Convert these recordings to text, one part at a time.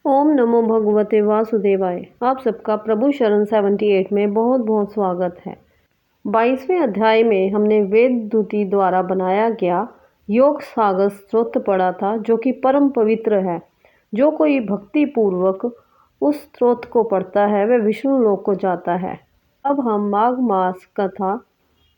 ओम नमो भगवते वासुदेवाय। आप सबका प्रभु शरण 78 में बहुत बहुत स्वागत है। 22वें अध्याय में हमने वेद दूती द्वारा बनाया गया योग सागर स्तोत्र पढ़ा था, जो कि परम पवित्र है। जो कोई भक्ति पूर्वक उस स्तोत्र को पढ़ता है वह विष्णु लोक को जाता है। अब हम माघ मास कथा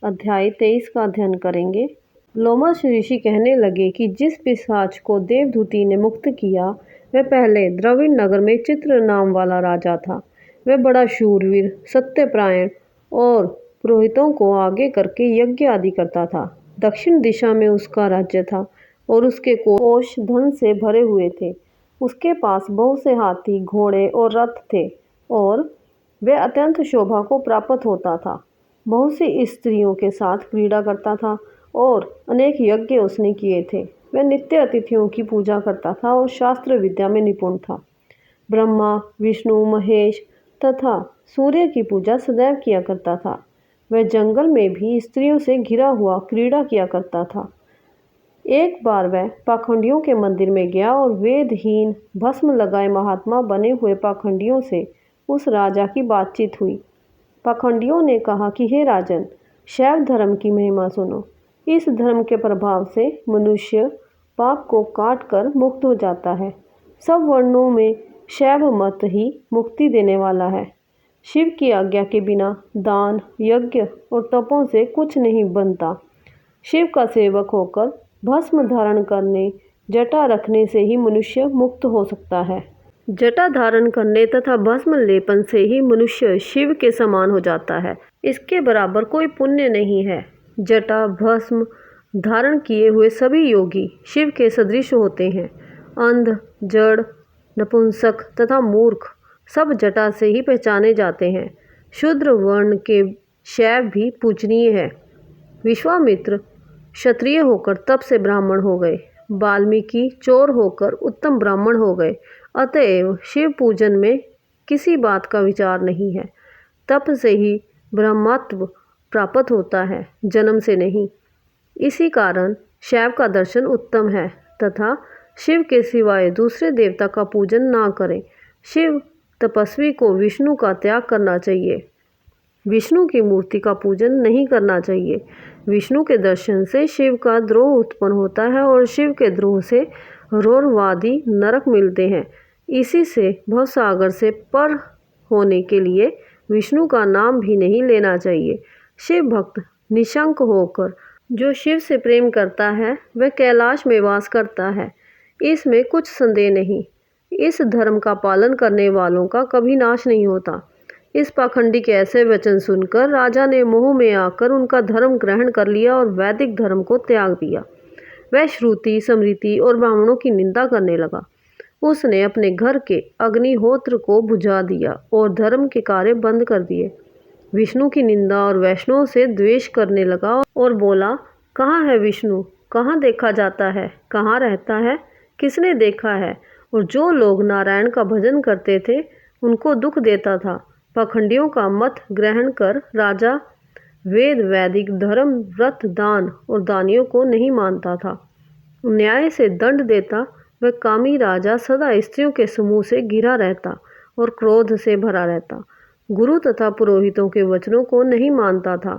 अध्याय 23 का अध्ययन करेंगे। लोमश ऋषि कहने लगे कि जिस पिशाच को देवदूती ने मुक्त किया वह पहले द्रविड़ नगर में चित्र नाम वाला राजा था। वह बड़ा शूरवीर, सत्यपरायण और पुरोहितों को आगे करके यज्ञ आदि करता था। दक्षिण दिशा में उसका राज्य था और उसके कोष धन से भरे हुए थे। उसके पास बहुत से हाथी, घोड़े और रथ थे और वह अत्यंत शोभा को प्राप्त होता था। बहुत सी स्त्रियों के साथ क्रीड़ा करता था और अनेक यज्ञ उसने किए थे। वह नित्य अतिथियों की पूजा करता था और शास्त्र विद्या में निपुण था। ब्रह्मा, विष्णु, महेश तथा सूर्य की पूजा सदैव किया करता था। वह जंगल में भी स्त्रियों से घिरा हुआ क्रीड़ा किया करता था। एक बार वह पाखंडियों के मंदिर में गया और वेदहीन भस्म लगाए महात्मा बने हुए पाखंडियों से उस राजा की बातचीत हुई। पाखंडियों ने कहा कि हे राजन, शैव धर्म की महिमा सुनो। इस धर्म के प्रभाव से मनुष्य पाप को काट कर मुक्त हो जाता है। सब वर्णों में शैव मत ही मुक्ति देने वाला है। शिव की आज्ञा के बिना दान, यज्ञ और तपों से कुछ नहीं बनता। शिव का सेवक होकर भस्म धारण करने, जटा रखने से ही मनुष्य मुक्त हो सकता है। जटा धारण करने तथा भस्म लेपन से ही मनुष्य शिव के समान हो जाता है। इसके बराबर कोई पुण्य नहीं है। जटा भस्म धारण किए हुए सभी योगी शिव के सदृश होते हैं। अंध, जड़, नपुंसक तथा मूर्ख सब जटा से ही पहचाने जाते हैं। शूद्र वर्ण के शैव भी पूजनीय है। विश्वामित्र क्षत्रिय होकर तप से ब्राह्मण हो गए। वाल्मीकि चोर होकर उत्तम ब्राह्मण हो गए। अतएव शिव पूजन में किसी बात का विचार नहीं है। तप से ही ब्रह्मत्व प्राप्त होता है, जन्म से नहीं। इसी कारण शैव का दर्शन उत्तम है तथा शिव के सिवाय दूसरे देवता का पूजन ना करें। शिव तपस्वी को विष्णु का त्याग करना चाहिए। विष्णु की मूर्ति का पूजन नहीं करना चाहिए। विष्णु के दर्शन से शिव का द्रोह उत्पन्न होता है और शिव के द्रोह से रौरवादी नरक मिलते हैं। इसी से भवसागर से पर होने के लिए विष्णु का नाम भी नहीं लेना चाहिए। शिव भक्त निशंक होकर जो शिव से प्रेम करता है वह कैलाश में वास करता है, इसमें कुछ संदेह नहीं। इस धर्म का पालन करने वालों का कभी नाश नहीं होता। इस पाखंडी के ऐसे वचन सुनकर राजा ने मोह में आकर उनका धर्म ग्रहण कर लिया और वैदिक धर्म को त्याग दिया। वह श्रुति, स्मृति और ब्राह्मणों की निंदा करने लगा। उसने अपने घर के अग्निहोत्र को बुझा दिया और धर्म के कार्य बंद कर दिए। विष्णु की निंदा और वैष्णव से द्वेष करने लगा और बोला, कहाँ है विष्णु? कहाँ देखा जाता है? कहाँ रहता है? किसने देखा है? और जो लोग नारायण का भजन करते थे उनको दुख देता था। पाखंडियों का मत ग्रहण कर राजा वेद, वैदिक धर्म, व्रत, दान और दानियों को नहीं मानता था। न्याय से दंड देता वह कामी राजा सदा स्त्रियों के समूह से घिरा रहता और क्रोध से भरा रहता। गुरु तथा पुरोहितों के वचनों को नहीं मानता था।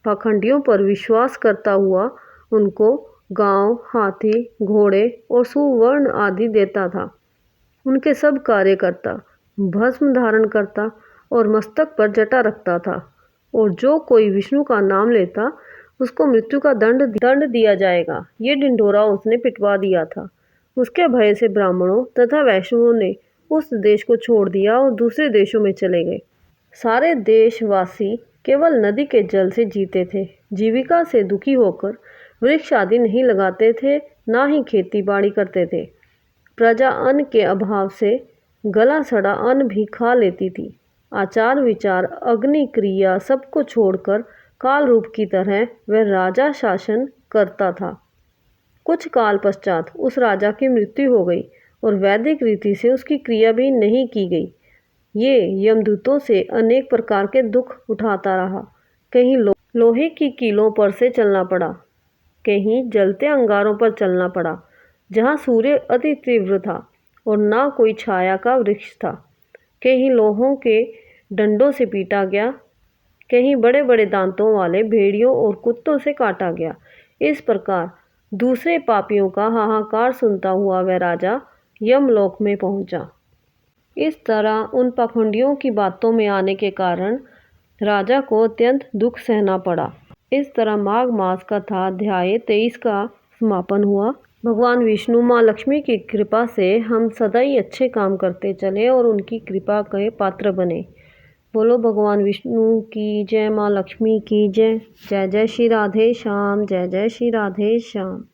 पाखंडियों पर विश्वास करता हुआ उनको गांव, हाथी, घोड़े और सुवर्ण आदि देता था। उनके सब कार्य करता, भस्म धारण करता और मस्तक पर जटा रखता था। और जो कोई विष्णु का नाम लेता उसको मृत्यु का दंड दिया जाएगा। ये ढिंढोरा उसने पिटवा दिया था। उसके भय से ब्राह्मणों तथा वैष्णवों ने उस देश को छोड़ दिया और दूसरे देशों में चले गए। सारे देशवासी केवल नदी के जल से जीते थे। जीविका से दुखी होकर वृक्ष आदि नहीं लगाते थे, ना ही खेती बाड़ी करते थे। प्रजा अन्न के अभाव से गला सड़ा अन्न भी खा लेती थी। आचार विचार, अग्नि क्रिया सबको छोड़कर काल रूप की तरह वह राजा शासन करता था। कुछ काल पश्चात उस राजा की मृत्यु हो गई और वैदिक रीति से उसकी क्रिया भी नहीं की गई। ये यमदूतों से अनेक प्रकार के दुख उठाता रहा। कहीं लोहे की कीलों पर से चलना पड़ा, कहीं जलते अंगारों पर चलना पड़ा। जहाँ सूर्य अति तीव्र था और ना कोई छाया का वृक्ष था। कहीं लोहों के डंडों से पीटा गया, कहीं बड़े बड़े दांतों वाले भेड़ियों और कुत्तों से काटा गया। इस प्रकार दूसरे पापियों का हाहाकार सुनता हुआ वह राजा यमलोक में पहुंचा। इस तरह उन पाखंडियों की बातों में आने के कारण राजा को अत्यंत दुख सहना पड़ा। इस तरह माघ मास कथा अध्याय 23 का समापन हुआ। भगवान विष्णु माँ लक्ष्मी की कृपा से हम सदा ही अच्छे काम करते चले और उनकी कृपा के पात्र बने। बोलो भगवान विष्णु की जय, माँ लक्ष्मी की जय। जय जय श्री राधे श्याम, जय जय श्री राधे श्याम।